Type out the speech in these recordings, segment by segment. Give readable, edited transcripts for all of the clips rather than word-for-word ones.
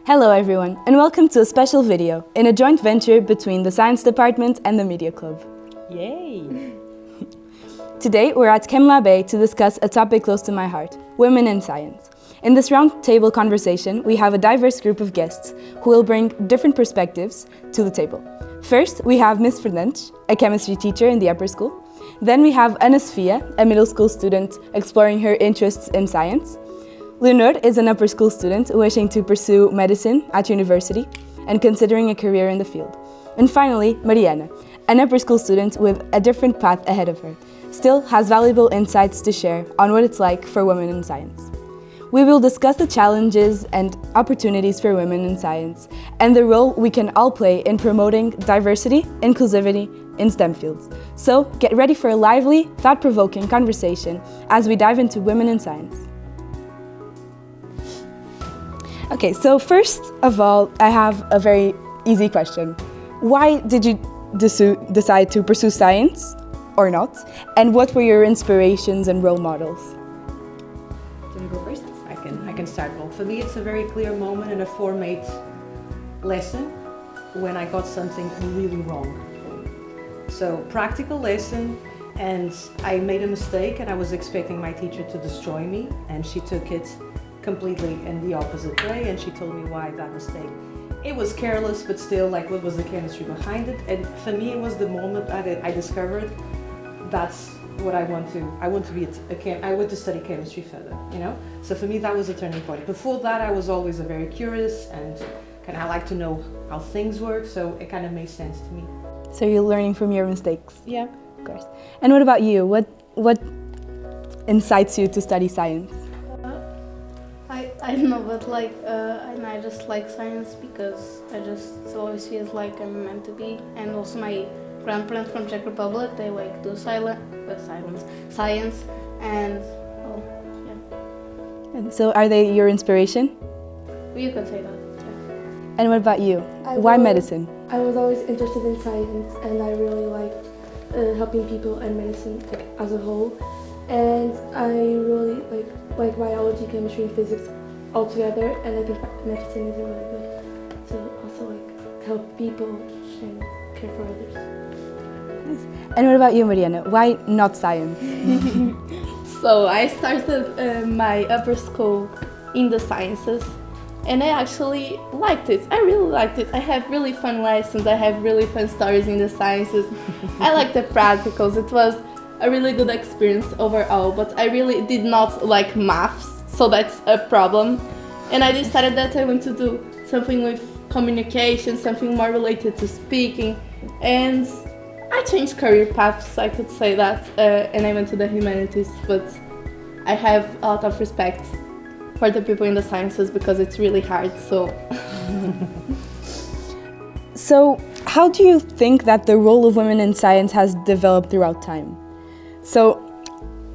Hello everyone, and welcome to a special video in a joint venture between the Science Department and the Media Club. Yay! Today we're at Chem A to discuss a topic close to my heart, women in science. In this roundtable conversation, we have a diverse group of guests who will bring different perspectives to the table. First, we have Ms. Fernandes, a chemistry teacher in the upper school. Then we have Ana Sofia, a middle school student exploring her interests in science. Leonor is an upper school student wishing to pursue medicine at university and considering a career in the field. And finally, Mariana, an upper school student with a different path ahead of her, still has valuable insights to share on what it's like for women in science. We will discuss the challenges and opportunities for women in science and the role we can all play in promoting diversity, inclusivity in STEM fields. So get ready for a lively, thought-provoking conversation as we dive into women in science. Okay, so first of all, I have a very easy question. Why did you decide to pursue science or not? And what were your inspirations and role models? Do you go first? I can start. Well, for me, it's a very clear moment in a form-8 lesson when I got something really wrong. So, practical lesson, and I made a mistake, and I was expecting my teacher to destroy me, and she took it completely in the opposite way, and she told me why that mistake. It was careless, but still, like, what was the chemistry behind it? And for me, it was the moment I discovered that's what I want to be I want to study chemistry further, you know? So for me, that was a turning point. Before that, I was always a very curious and I like to know how things work, so it kind of made sense to me. So you're learning from your mistakes? Yeah. Of course. And what about you? What incites you to study science? I don't know, but I just like science because it always feels like I'm meant to be, and also my grandparents from Czech Republic, they like do science, and yeah. And so are they your inspiration? You could say that, yeah. And what about you? Why medicine? I was always interested in science, and I really liked helping people and medicine as a whole. And I really like biology, chemistry, and physics all together. And I think medicine is really good to also help people and care for others. Nice. And what about you, Mariana? Why not science? So I started my upper school in the sciences, and I actually liked it. I really liked it. I have really fun lessons. I have really fun stories in the sciences. I like the practicals. It was a really good experience overall, but I really did not like maths, so that's a problem. And I decided that I want to do something with communication, something more related to speaking, and I changed career paths, I could say that, and I went to the humanities, but I have a lot of respect for the people in the sciences because it's really hard, so. So how do you think that the role of women in science has developed throughout time? So,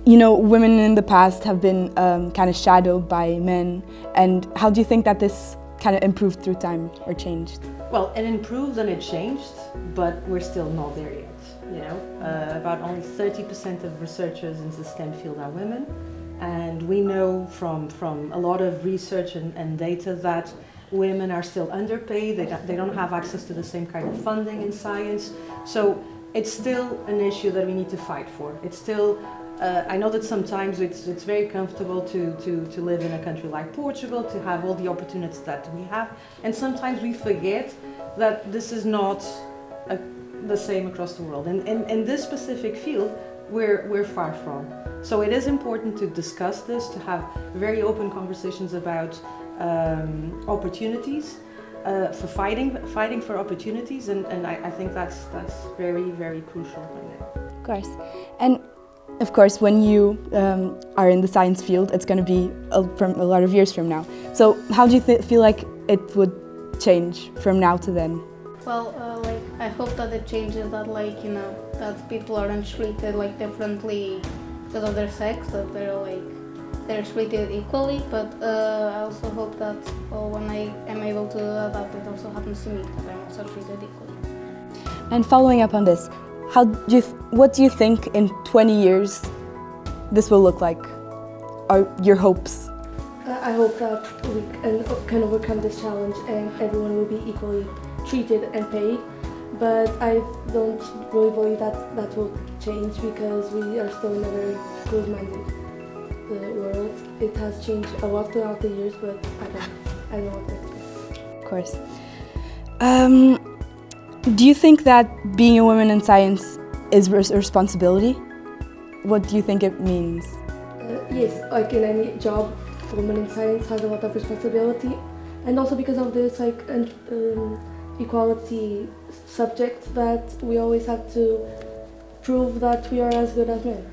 you know, women in the past have been kind of shadowed by men, and how do you think that this kind of improved through time or changed? Well, it improved and it changed, but we're still not there yet. You know, about only 30% of researchers in the STEM field are women, and we know from a lot of research and data that women are still underpaid. They don't have access to the same kind of funding in science. So it's still an issue that we need to fight for. It's still. I know that sometimes it's very comfortable to live in a country like Portugal, to have all the opportunities that we have, and sometimes we forget that this is not the same across the world. And in this specific field, we're far from. So it is important to discuss this, to have very open conversations about opportunities, for fighting for opportunities, and I think that's very, very crucial right now. Of course. And of course, when you are in the science field, it's going to be from a lot of years from now. So how do you feel like it would change from now to then? Well, I hope that it changes that, that people aren't treated differently because of their sex, that they're treated equally. But I also hope that when I am able to adapt, it also happens to me, that I'm also treated equally. And following up on this, what do you think in 20 years this will look like? Are your hopes? I hope that we can overcome this challenge and everyone will be equally treated and paid. But I don't really believe that will change because we are still in a very closed-minded world. It has changed a lot throughout the years, but I don't know what to expect. Of course. Do you think that being a woman in science is a responsibility? What do you think it means? Yes, like in any job, a woman in science has a lot of responsibility, and also because of this equality subject that we always have to prove that we are as good as men.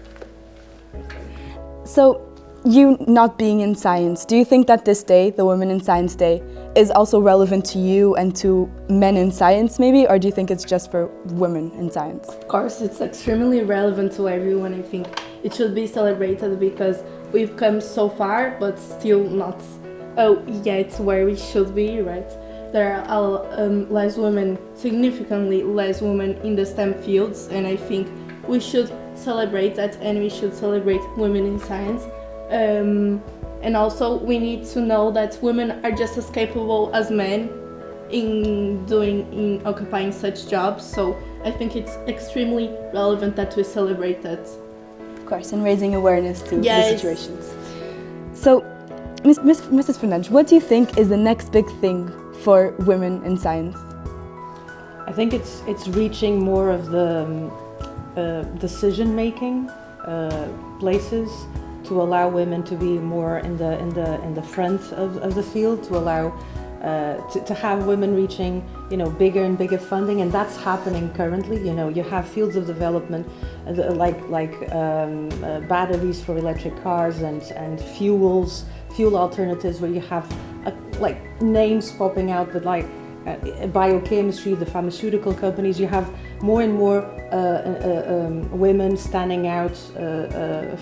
So, you not being in science, do you think that this day, the Women in Science Day, is also relevant to you and to men in science maybe, or do you think it's just for women in science? Of course, it's extremely relevant to everyone. I think it should be celebrated because we've come so far, but still not yet where we should be, right? There are less women, significantly less women in the STEM fields, and I think we should celebrate that and we should celebrate women in science. And also we need to know that women are just as capable as men in occupying such jobs. So I think it's extremely relevant that we celebrate that. Of course, and raising awareness to the Yes. situations. So, Mrs. Fernandes, what do you think is the next big thing for women in science? I think it's reaching more of the decision-making places to allow women to be more in the front of the field, to allow to have women reaching bigger and bigger funding, and that's happening currently. You have fields of development like batteries for electric cars and fuel alternatives where you have like names popping out that like biochemistry, the pharmaceutical companies. You have more and more women standing out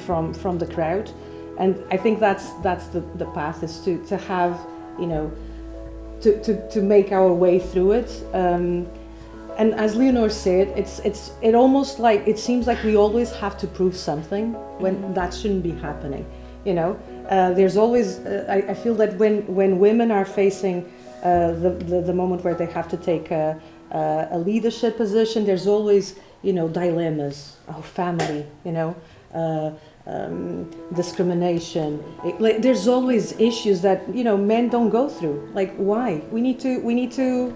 from the crowd, and I think that's the path, is to have to make our way through it. And as Leonor said, it almost like it seems like we always have to prove something when that shouldn't be happening. There's always I feel that when women are facing the moment where they have to take a leadership position, there's always dilemmas. Family, discrimination. There's always issues that men don't go through. Like, why? We need to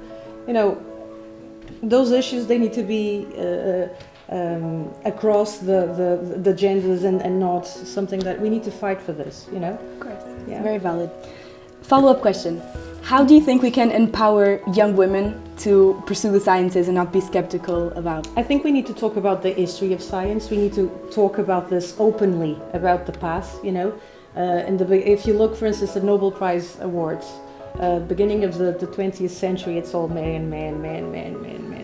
those issues, they need to be across the genders and not something that we need to fight for this. Of course, yeah. Very valid. Follow-up question. How do you think we can empower young women to pursue the sciences and not be skeptical about? I think we need to talk about the history of science. We need to talk about this openly, about the past. If you look, for instance, at Nobel Prize awards, beginning of the 20th century, it's all man.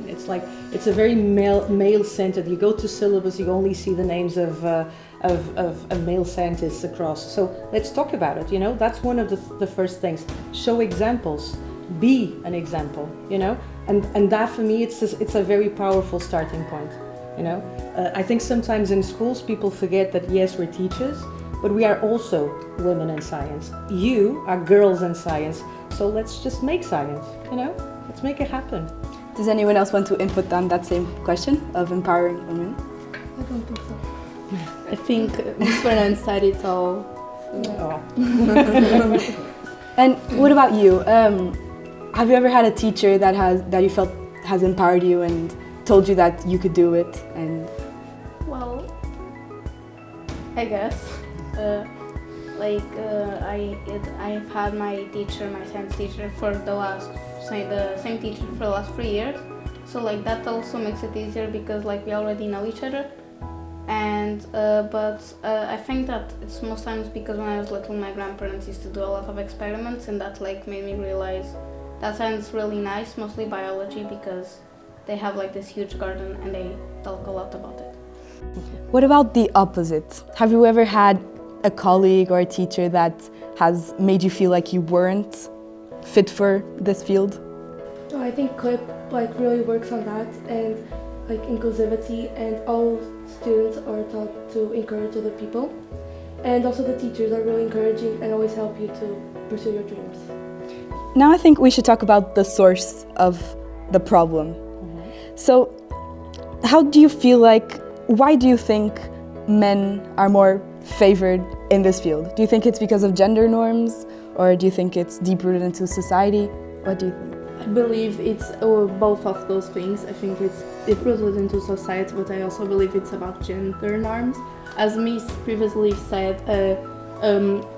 It's like it's a very male-centered. You go to syllabus, you only see the names of male scientists across. So let's talk about it. That's one of the first things. Show examples. Be an example. And that for me, it's a very powerful starting point. I think sometimes in schools people forget that yes, we're teachers, but we are also women in science. You are girls in science. So let's just make science. Let's make it happen. Does anyone else want to input on that same question of empowering women? I don't think so. I think Ms. Fernandes said it all. Oh. And what about you? Have you ever had a teacher that you felt has empowered you and told you that you could do it? And Well, I guess. I've had my science teacher the same teacher for the last 3 years. So that also makes it easier because we already know each other. And I think that it's most times because when I was little, my grandparents used to do a lot of experiments, and that made me realize that science is really nice, mostly biology, because they have this huge garden and they talk a lot about it. what about the opposite? Have you ever had a colleague or a teacher that has made you feel like you weren't fit for this field? No, I think CLIP really works on that, and inclusivity, and all students are taught to encourage other people. And also the teachers are really encouraging and always help you to pursue your dreams. Now I think we should talk about the source of the problem. So, how do you feel like, why do you think men are more favored in this field? Do you think it's because of gender norms, or do you think it's deep-rooted into society? What do you think? I believe it's both of those things. I think it's rooted into society, but I also believe it's about gender norms. As Miss previously said,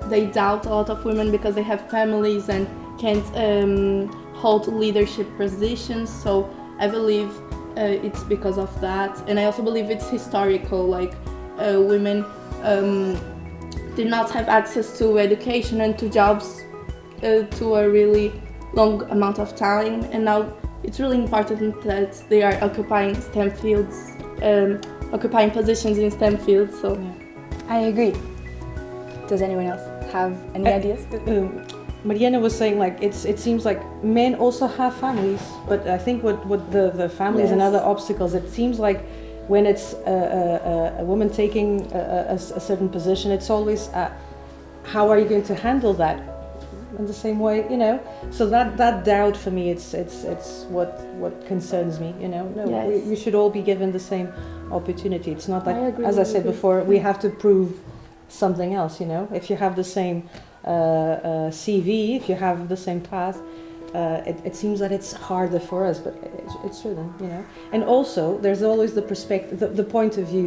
they doubt a lot of women because they have families and can't hold leadership positions. So I believe it's because of that, and I also believe it's historical. Like women did not have access to education and to jobs to a really long amount of time, and now it's really important that they are occupying STEM fields, occupying positions in STEM fields. So I agree. Does anyone else have any ideas? Mariana was saying, like, it seems like men also have families, but I think what the families and other obstacles, it seems like when it's a woman taking a certain position, it's always how are you going to handle that in the same way, you know? So that doubt for me, it's what concerns me, you know? No, Yes. we should all be given the same opportunity. It's not like, I agree as I with said you. before, we have to prove something else, you know? If you have the same CV, if you have the same path, it seems that it's harder for us, but it shouldn't, you know. And also, there's always the perspective, the point of view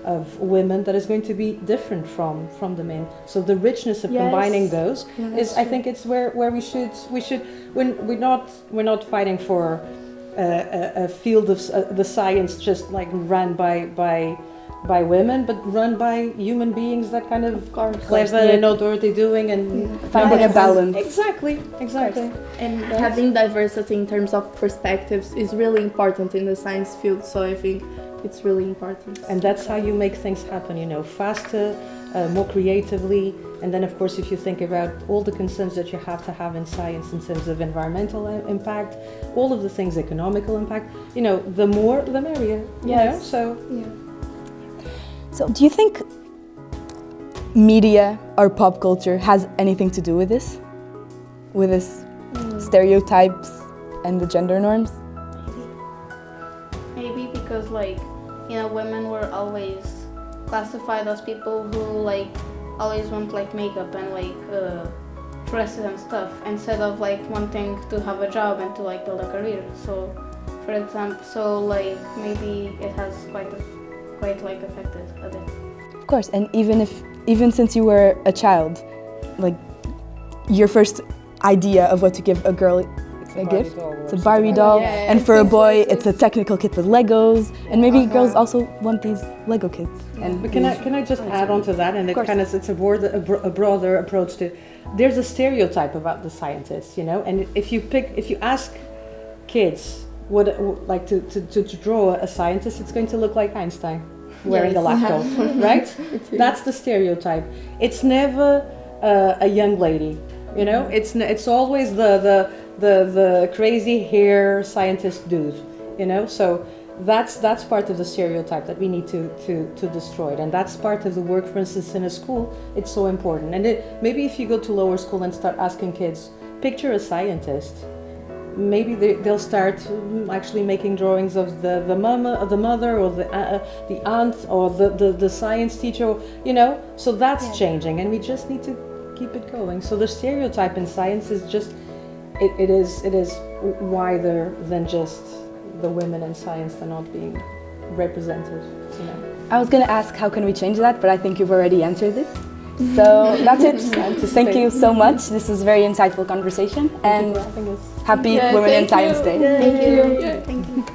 of women that is going to be different from the men. So the richness of combining those is, I think, it's where we should when we're not fighting for a field of the science just like run by women, but run by human beings that kind of clever and know what they're doing and Finding a balance. Exactly. and having diversity in terms of perspectives is really important in the science field. So I think it's really important. And that's how you make things happen, you know, faster, more creatively. And then, of course, if you think about all the concerns that you have to have in science in terms of environmental impact, all of the things, economical impact, you know, the more, the merrier. You know? So. Yeah. So, do you think media or pop culture has anything to do with this? With this stereotypes and the gender norms? Maybe because, like, you know, women were always classified as people who, like, always want, like, makeup and, like, dresses and stuff, instead of, like, wanting to have a job and to, like, build a career. So, for example, so, like, maybe it has quite like affected a bit. Of course, and even since you were a child, like your first idea of what to give a girl a gift, it's a Barbie doll, and for a boy, it's a technical kit with Legos, and maybe girls also want these Lego kits. And But can I just add on to that, and it kind of it's a broader approach to. There's a stereotype about the scientists, you know, and if you ask kids what like to draw a scientist, it's going to look like Einstein wearing a lab coat, right? That's the stereotype. It's never a young lady, you know. It's always the crazy hair scientist dude, you know. So that's part of the stereotype that we need to destroy, and that's part of the work. For instance, in a school, it's so important. And maybe if you go to lower school and start asking kids, picture a scientist. Maybe they'll start actually making drawings of the mother, or the aunt, or the science teacher, you know. So that's changing, and we just need to keep it going. So the stereotype in science is just it is wider than just the women in science that are not being represented, you know. I was going to ask how can we change that, but I think you've already answered it. So that's it. Thank you so much. This was a very insightful conversation, and happy Women in Science Day. Thank you. Thank you.